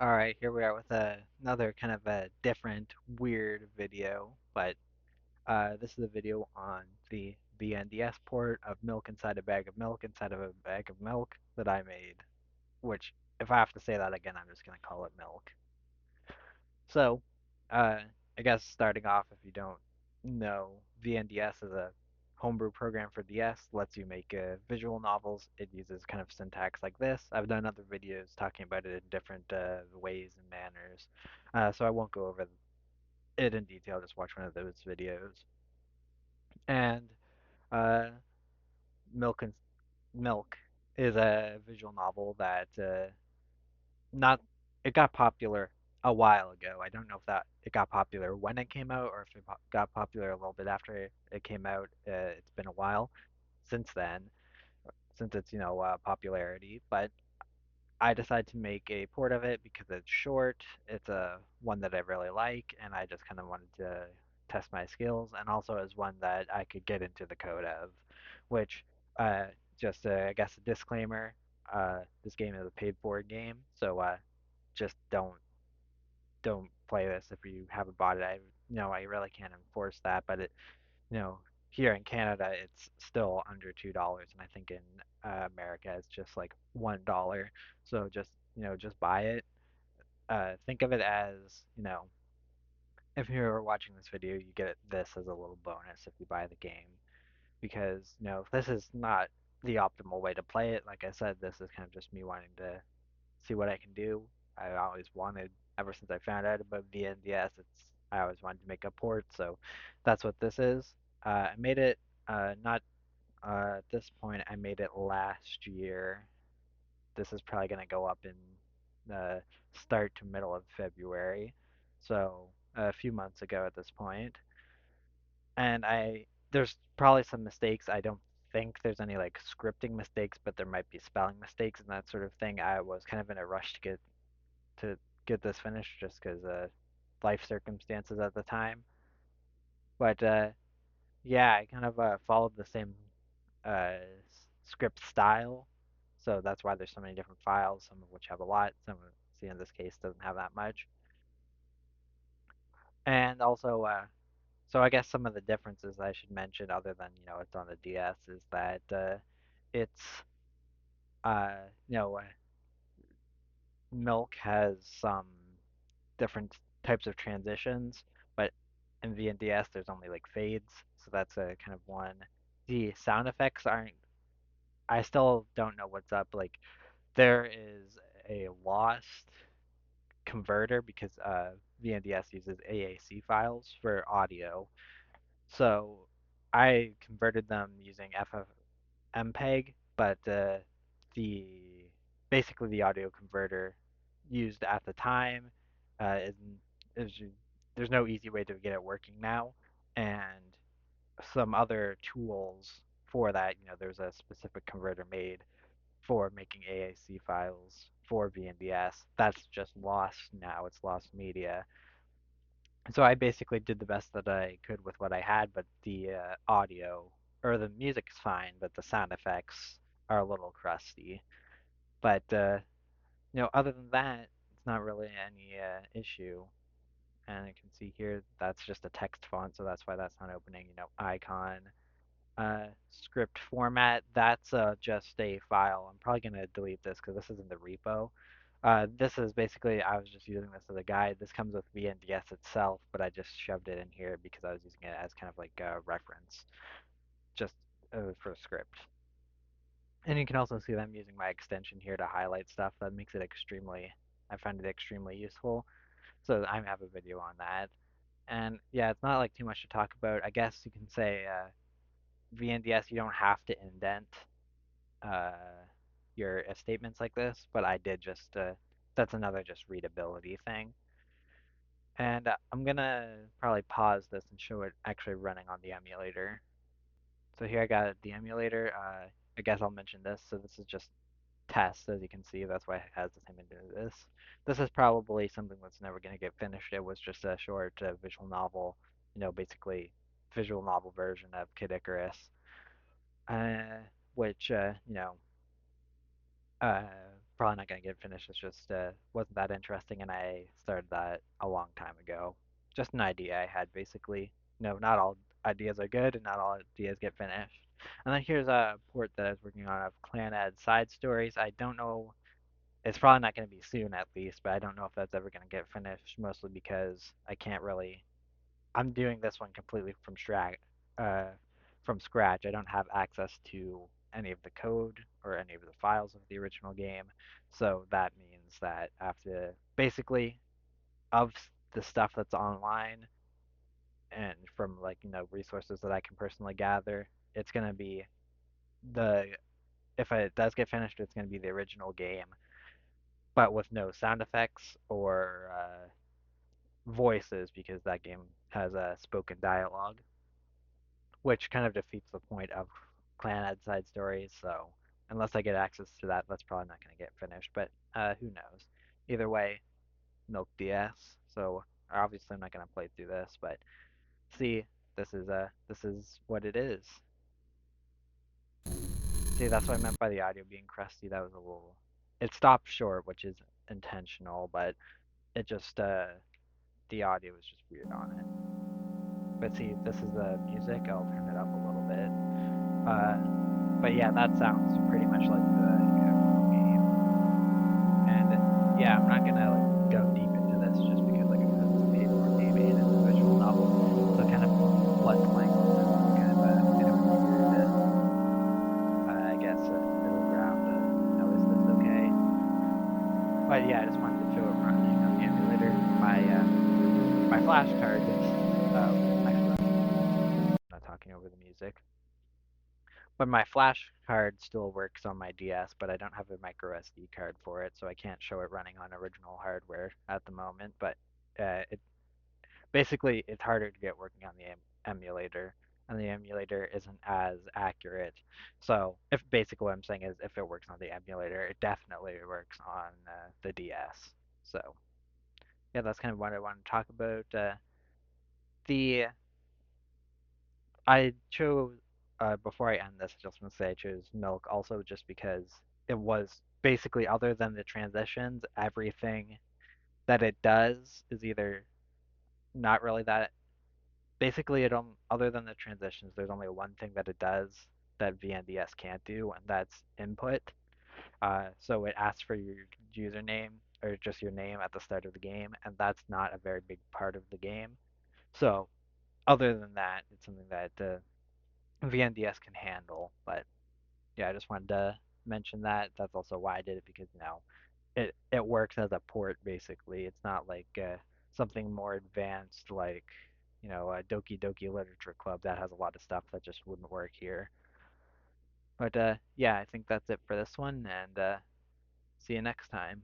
All right, here we are with another kind of a different, weird video, but this is a video on the vnds port of milk inside a bag of milk inside of a bag of milk that I made, which, if I have to say that again, I'm just going to call it milk. So, uh, I guess starting off, if you don't know, vnds is a homebrew program for DS, lets you make visual novels. It uses kind of syntax like this. I've done other videos talking about it in different ways and manners, so I won't go over it in detail. Just watch one of those videos. And uh, Milk and Milk is a visual novel that not it got popular a while ago. I don't know if that it got popular when it came out or if it got popular a little bit after it came out. It's been a while since then, since its popularity. But I decided to make a port of it because it's short. It's a one that I really like, and I just kind of wanted to test my skills, and also as one that I could get into the code of, which uh, just I guess a disclaimer. This game is a paid for game, so just don't play this if you haven't bought it. I really can't enforce that, but here in Canada it's still under $2, and I think in America it's just like $1. So just buy it. Think of it as if you're watching this video, you get this as a little bonus if you buy the game, because this is not the optimal way to play it. Like I said, this is kind of just me wanting to see what I can do. I always wanted, ever since I found out about vnds, I always wanted to make a port, so that's what this is. I made it not at this point. I made it last year. This is probably going to go up in the start to middle of February, so a few months ago at this point. And there's probably some mistakes. I don't think there's any like scripting mistakes, but there might be spelling mistakes and that sort of thing. I was kind of in a rush to get this finished just because life circumstances at the time. But yeah, I kind of followed the same uh, script style, so that's why there's so many different files. Some of which have a lot, some of, see in this case doesn't have that much. And also, so I guess some of the differences I should mention, other than it's on the DS, is that it's uh, you know Milk has some different types of transitions, but in VNDS there's only like fades, so that's a kind of one. The sound effects aren't. I still don't know what's up. Like there is a lost converter because VNDS uses AAC files for audio, so I converted them using FFmpeg, but the basically the audio converter used at the time is is there's no easy way to get it working now, and some other tools for that. There's a specific converter made for making AAC files for vnds that's just lost now. It's lost media. So I basically did the best that I could with what I had, but the audio or the music is fine, but the sound effects are a little crusty. But other than that, it's not really any issue. And you can see here that's just a text font, so that's why that's not opening. Icon. Script format, that's just a file. I'm probably going to delete this because this is in the repo. This is basically, I was just using this as a guide. This comes with vnds itself, but I just shoved it in here because I was using it as kind of like a reference, just for a script. And you can also see that I'm using my extension here to highlight stuff. That makes it I find it extremely useful. So I have a video on that. And yeah, it's not like too much to talk about. I guess you can say VNDS, you don't have to indent uh, your if statements like this, but I did just, that's another just readability thing. And I'm gonna probably pause this and show it actually running on the emulator. So here I got the emulator. I guess I'll mention this. So this is just test, as you can see. That's why it has the same into this. This is probably something that's never going to get finished. It was just a short visual novel, basically visual novel version of Kid Icarus, which uh, probably not gonna get finished. It's just wasn't that interesting, and I started that a long time ago. Just an idea I had, basically. No, not all ideas are good, and not all ideas get finished. And then here's a port that I was working on of Clan Side Stories. I don't know. It's probably not going to be soon, at least, but I don't know if that's ever going to get finished. Mostly because I can't really. I'm doing this one completely uh, from scratch. I don't have access to any of the code or any of the files of the original game, so that means that I have to basically of the stuff that's online and from like resources that I can personally gather, it's gonna be the if it does get finished, it's gonna be the original game, but with no sound effects or voices because that game has a spoken dialogue, which kind of defeats the point of clan side stories. So unless I get access to that, that's probably not going to get finished. But who knows? Either way, Milk DS. So obviously I'm not going to play through this, but see, this is what it is. See, that's what I meant by the audio being crusty. That was a little. It stopped short, which is intentional, but it just the audio was just weird on it. But see, this is the music. I'll turn it up a little bit. Uh, but yeah, that sounds pretty much like the original game. And yeah, I'm not gonna like go deep into this just because, like I said, this is the Eeyore game and it's a visual novel, so kind of floodplains is kind of a bit of a weird, I guess, middle ground of is this okay? But yeah, I just wanted to show it running on the emulator. My flash card is actually let me not talking over the music. But my flash card still works on my DS, but I don't have a micro SD card for it, so I can't show it running on original hardware at the moment. But it basically it's harder to get working on the emulator, and the emulator isn't as accurate. So if basically what I'm saying is if it works on the emulator, it definitely works on the DS. So yeah, that's kind of what I want to talk about. The I chose before I end this, I just want to say I chose Milk also just because it was basically other than the transitions, everything that it does is either not really that. Basically, other than the transitions, there's only one thing that it does that vnds can't do, and that's input. So it asks for your username or just your name at the start of the game, and that's not a very big part of the game. So other than that, it's something that vnds can handle, but yeah, I just wanted to mention that. That's also why I did it because it works as a port basically. It's not like something more advanced like a Doki Doki Literature Club that has a lot of stuff that just wouldn't work here. But yeah, I think that's it for this one, and see you next time.